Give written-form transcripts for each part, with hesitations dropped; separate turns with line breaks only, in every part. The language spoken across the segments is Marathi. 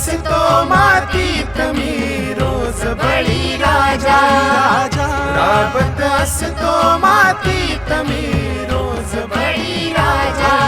असतो मातीत मी रोज बळी राजा राबत असतो मातीत मी रोज बळी राजा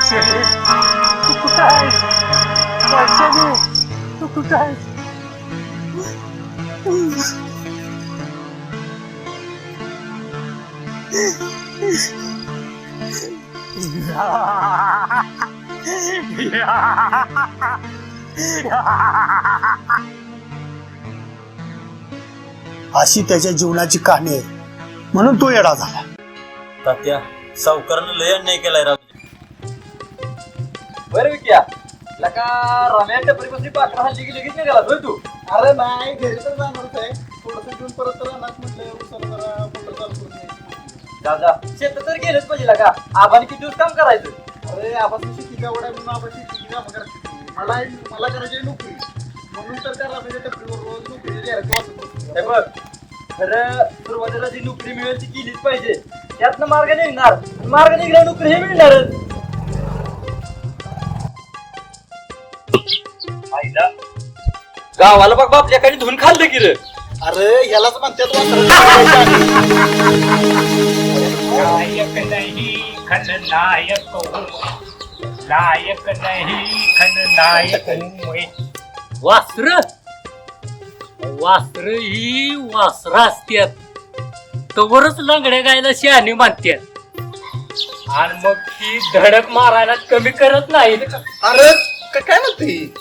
तू कुठं आहेस? तू कुठं आहेस?
अशी त्याच्या जीवनाची कहाणी आहे म्हणून तो येडा झाला.
तात्या सावकारानं लय अन्याय केलाय राव. बरं विक्या लका रम्या टपरीपासून पाकड हल्ली की लगेच निघाला होय तू?
अरे नाही घरी तर जाणारच आहे थोडस घेऊन परत राहणार म्हटलं जरा मोटर चालू करून यायची.
दादा शेतात तर गेलंच पाहिजे लका. आबाने किती दिवस काम करायचं?
अरे आपण शेतीच्या वड्या म्हणून आपण शेतीची कामं करायची. मला करायची नोकरी म्हणून तर करा म्हणजे टपरीवर रोज नोकरी
हे बघ खरं सुरुवातीला जी नोकरी मिळेल ती केलीच पाहिजे. त्यातनं मार्ग निघणार. मार्ग निघाला नोकरी हे मिळणारच. गावाला बघ आपल्याकडे धुवून खाल्लं की रे.
अरे यालाच म्हणतात
नायक नाही खलनायक हूँ, नायक नहीं खलनायक हूँ.
वासर ही वासर असतात तवरच लंगड्या गायला शहाणी मानतात आणि मग ती धडक मारायला कमी करत नाही.
अरे काय म्हणते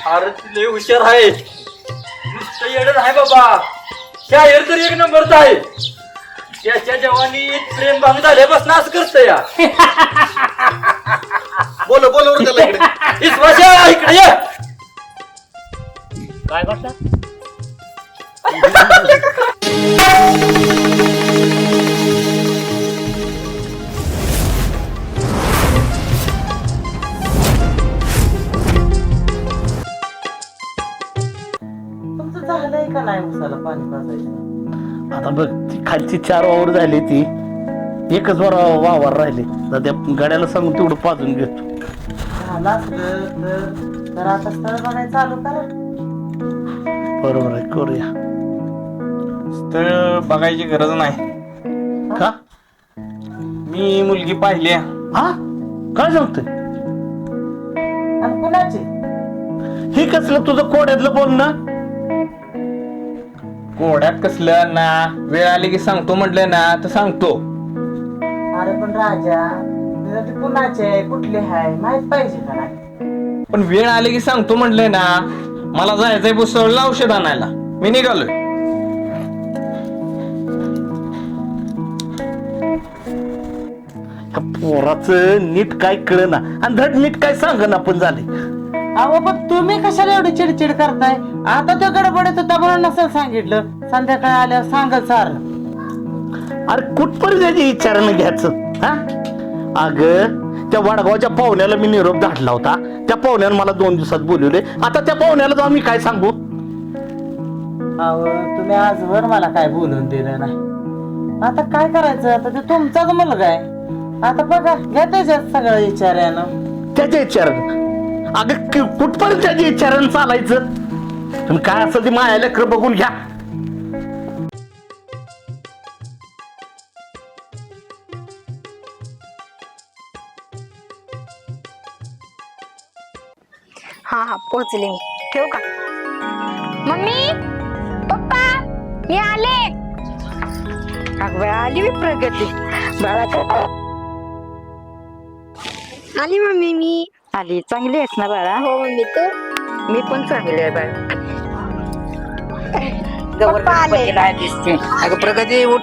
अरे ती लय हुशार आहे. नुसतं येडच आहे बाबा. शायर तर एक नंबरचा आहे. त्याच्या जवानीत प्रेम भांग झाल्यापासून असं करत या.
बोल त्याला इकडे.
विश्वासा इकडे ये.
काय म्हटलं?
तुमचं झालंय का नाही उसाला पाणी पाजायचं?
आता बघ ती खालची 4 वावर झाली ती एकच वावर राहिले तर त्या गाड्याला सांगून तेवढं पाजून घेतो.
झालं असलं तर आता स्थळ बघायला चालू करा.
बरोबर आहे करूया.
स्थळ बघायची गरज नाही.
का?
मी मुलगी पाहिली.
हा काय सांगतोय?
आणि कुणाची?
हे कसलं तुझं कोड्यातलं बोल ना.
कोड्यात कसलं ना वेळ आली की सांगतो म्हटलं ना तर सांगतो.
अरे पण राजा तुझं ते कुणाचे आहे कुठले आहे माहित पाहिजे का नाही?
पण वेळ आली की सांगतो म्हटलंय ना. मला जायचंय पुस्तकाला औषध आणायला. मी निघालोय.
ह्या पोराचं नीट काय कळना आणि धड नीट काय सांगना पण झाले.
अहो पण तुम्ही कशाला एवढी चिडचिड करताय? आता तो गडबडीत होता म्हणून नसेल सांगितलं. संध्याकाळी आल्यावर सांगल सार.
अरे कुठपर्यंत त्याची विचारानं घ्यायचं हा. अगं त्या वडगावच्या पाहुण्याला मी निरोप धाडला होता. त्या पाहुण्यानं मला 2 दिवसात बोलवले. आता त्या पाहुण्याला जाऊन मी काय सांगू?
अहो तुम्ही आजवर मला काय बोलून दिलं नाही. आता काय करायचं? आता ते तुमचाच मुलगा आहे. आता बघा घ्या त्याच्यात सगळं विचारानं.
त्याच्या विचारानं अगं कुठपर्यंत त्याच्या विचारानं चालायचं? तुम्ही काय असं ते माया लेकरं बघून घ्या.
हा पोहोचले मी. ठेवू का? मम्मी पप्पा मी आले. अगं आली मी प्रगती बाळा. आली मम्मी मी.
आली चांगली आहेस ना बाळा?
हो मम्मी तू?
मी पण चांगली आहे बाळा.
पप्पा आले.
अगं प्रगती उठ.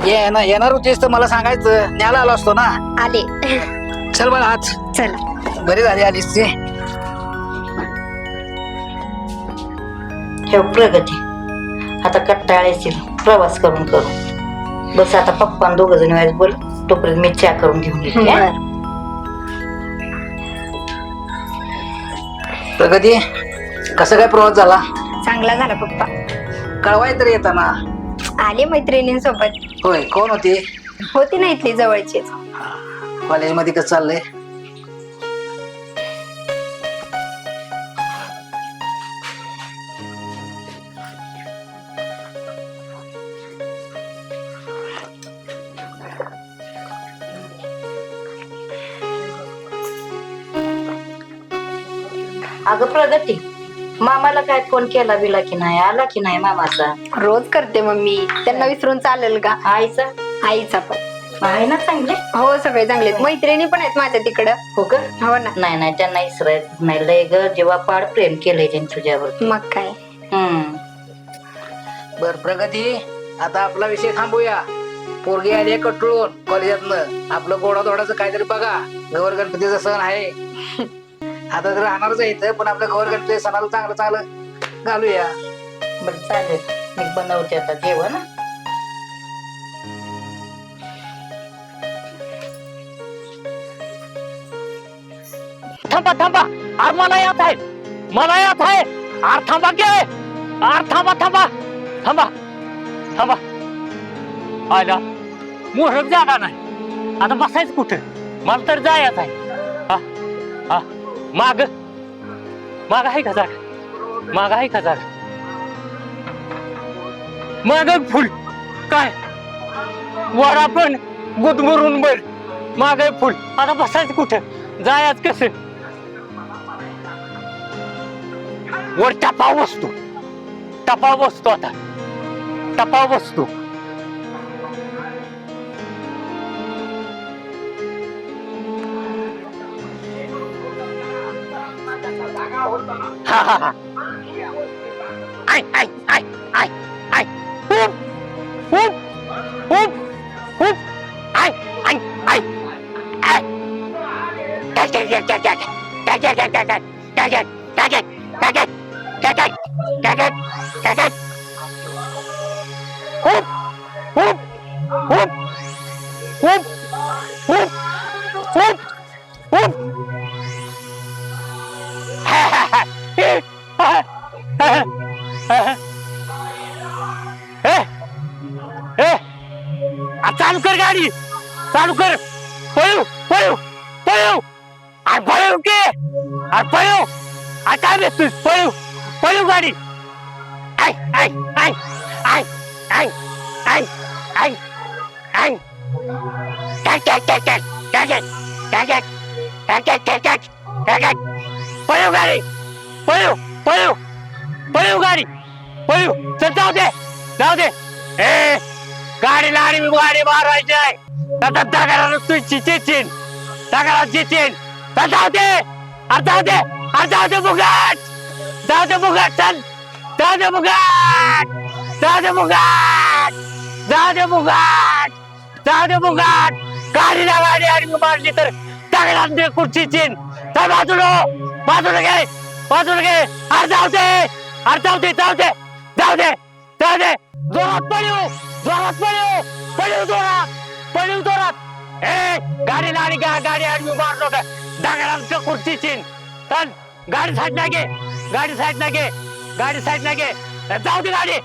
येणार होतीस तर मला सांगायचं. न्यायला आलो असतो ना.
आले.
चल बाळा आज.
चला
बरी झाली आलीस ते.
ठेव प्रगती. आता कट्टाळ येतील प्रवास करून करू. बस आता पप्पा दोघ जण व्हायच बोल, तोपर्यंत मी चहा करून घेऊन येते हा?
बरं.
प्रगती कसं काय प्रवास झाला?
चांगला झाला पप्पा.
कळवाय तर येताना.
आले मैत्रिणींसोबत.
होय, कोण होती?
होती ना इथली जवळचीच.
कॉलेजमध्ये कसं चाललंय?
अगं प्रगती, मामाला काय फोन केला बिला की नाही, आला की नाही मामाचा?
रोज करते मम्मी, त्यांना विसरून चालेल का?
आईचा
आईचा पण
आहे ना चांगले?
हो, सगळे चांगले आहेत. मैत्रिणी पण आहेत माझ्या तिकडं.
हो का?
हो ना.
नाही नाही, त्यांना इसरायचं नाही. लय ग जेव्हा पाड प्रेम केलंय त्यांनी तुझ्यावर.
मग काय.
बर प्रगती, आता आपला विषय थांबूया. पोरगी आली कटळून कॉलेजातनं, आपलं गोडाधोडाचं काहीतरी बघा. गौर गणपतीचा सण आहे. आता तर राहणारच आहे इथं, पण आपल्या गौर गणपती सणाला चांगलं चांगलं घालूया.
बरं चालेल, मी बनवते आता जेवण.
थांबा थांबा, अरे मला यात आहे, मला यात आहे. अरे थांबा के, अरे थांबा थांबा थांबा थांबा. आला मोहरत जागा नाही, आता बसायचं कुठं? मला तर जायचं आहे. हा हा, माग माग आहे का जागा? माग आहे का जागा? माग फुल काय वरा पण गुदमरून बर. माग फुल, आता बसायचं कुठं? जायच कसं? वर टपाव बसतो, टपाव बसतो, आता टपाव बसतो. हा हा हा. आय आय आय आय आय. हुप हुप हुप हुप. आय आय आय आय. टॅक टॅक टॅक टॅक टॅक टॅक टॅक टॅक टॅक टॅक टॅक टॅक टॅक टॅक टॅक. हुप हुप हुप हुप हुप हुप हुप. चालू कर गाडी, चालू कर. पळू पळू पळू, अरे पळू के, अरे पळू. अरे काय बेसतोस? पळू पळू गाडी. आय आय आय आय आय आय आय आय. टॅक टॅक टॅक टॅक टॅक टॅक टॅक टॅक टॅक टॅक टॅक. पळू गाडी, पळू पळू पळू गाडी, पळू. चल जाऊ दे, जाऊ दे. ए गाडीला आणि गाडी मारायची आहे. आता दगडाला तुझी चिचिन, दगडाला चिचिन. जाऊ दे, अरे जाऊ दे, अरे जाऊ दे मुगाट, जाऊ दे मुगाट. चल जाऊ दे मुगाट, जाऊ दे मुगाट, जाऊ दे मुगाट, जाऊ दे मुगाट. गाडीला गाडी आणि मारली तर दगडात दे कुठची चिन. चल बाजूला, बाजूला घे, बाजूला घे. अरे जाऊ दे, अरे जाऊ दे, जाऊ दे, जाऊ दे, जाऊ दे. जोरात पळू, जोरात पळू, पळू जोरात, पळू जोरात. ए गाडीला आणि गाडी आडवी मारतो का दगडांच्या खुर्ची चिन. चल गाडी साईडला घे, गाडी साईडला घे, गाडी साईडला घे. जाऊ दे गाडी,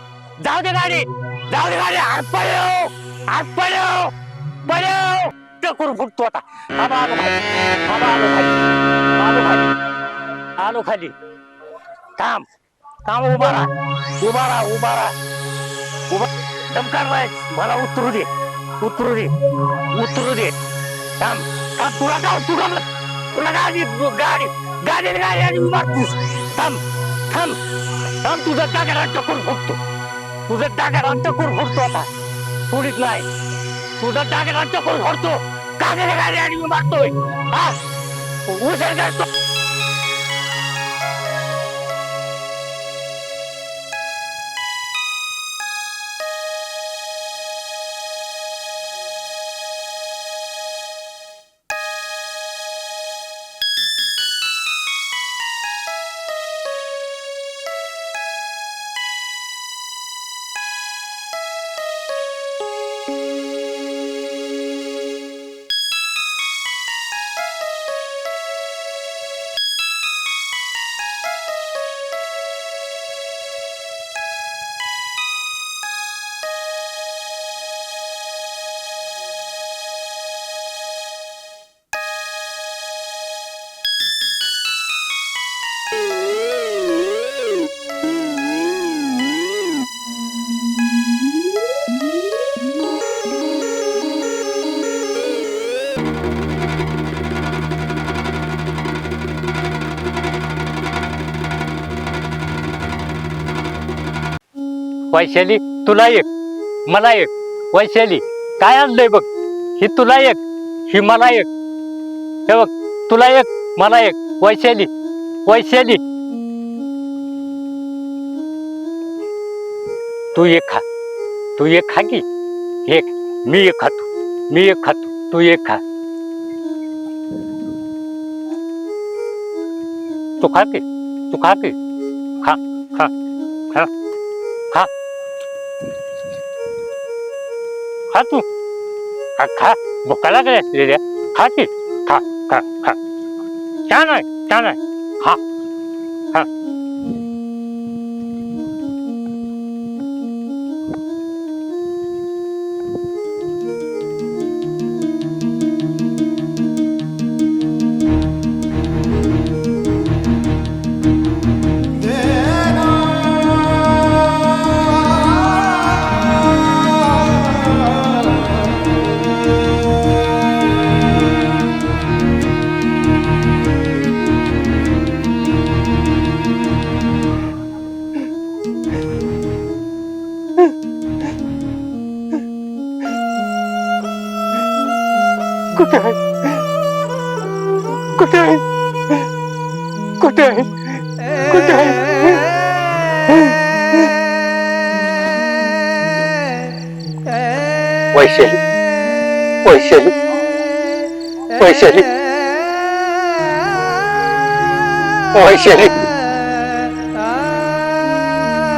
जाऊ दे गाडी, जाऊ दे गाडी. अरे पळू, अरे पळू पळू. टकूर फुटतो आता. थांबा, आलो खाली, थांबा, आलो खाली, आलो खाली, आलो खाली. थांब थांब, उभा राहा, उभा राहा, उभा राहा, उभा. दमकार बाय, मला उतरू दे, उतरू दे, उतरू दे. थांब थांब, तुला का तुला तुला गाडी गाडी गाडी गाडी आणि मारतीस. थांब थांब थांब, तुझा टाकाला टकूर फुटतो, तुझा टाकाला टकूर फुटतो आता. थोडीच नाही, तुझा टाकाला टकूर फुटतो. गाडी गाडी आणि मारतोय. हा उचल करतो.
वैशाली तुला एक मला एक वैशाली काय आणलंय बघ ही तुला एक ही मला एक हे बघ तुला एक मला एक वैशाली वैशाली तू एक खा की एक मी एक खातो तू एक खा तू खा की खा खा खा खा खा तू खा खा भुका लागल्या खा की खा खा खा छान आहे खा खा वैशाली वैशाली वैशाली वैशाली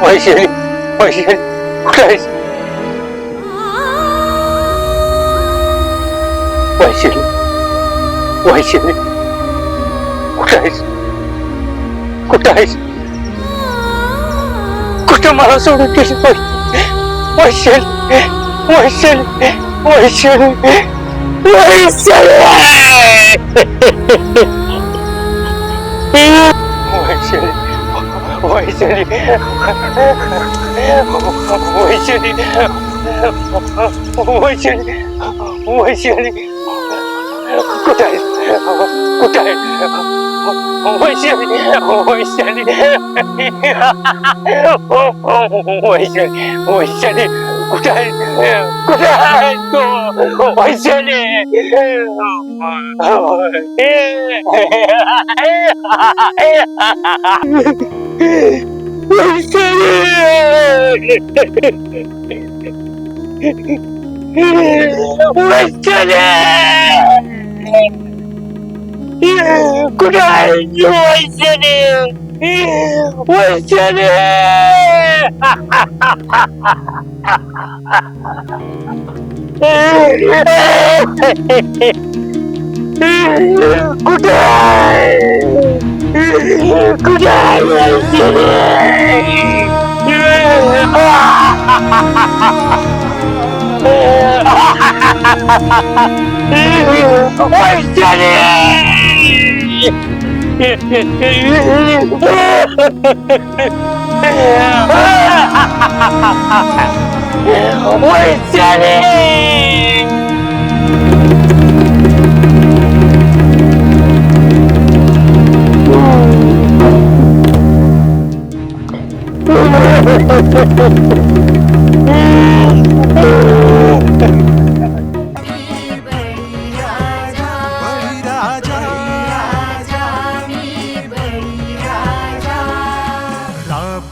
वैशाली वैशाली कुठे आहेस वैशाली वैशाली कुठे आहेस कुठं मला सोडून गेली वैशाली वैशाली वैशाली वैशाली वैशाली वैशाली वैशाली वैशाली कुठे आहे वैशाली वैशाली वैशाली कुठे आहे तू वैशाली कुठे आहे वैशाली वैशाली कुठे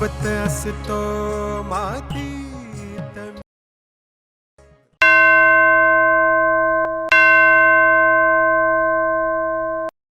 राबत असतो माती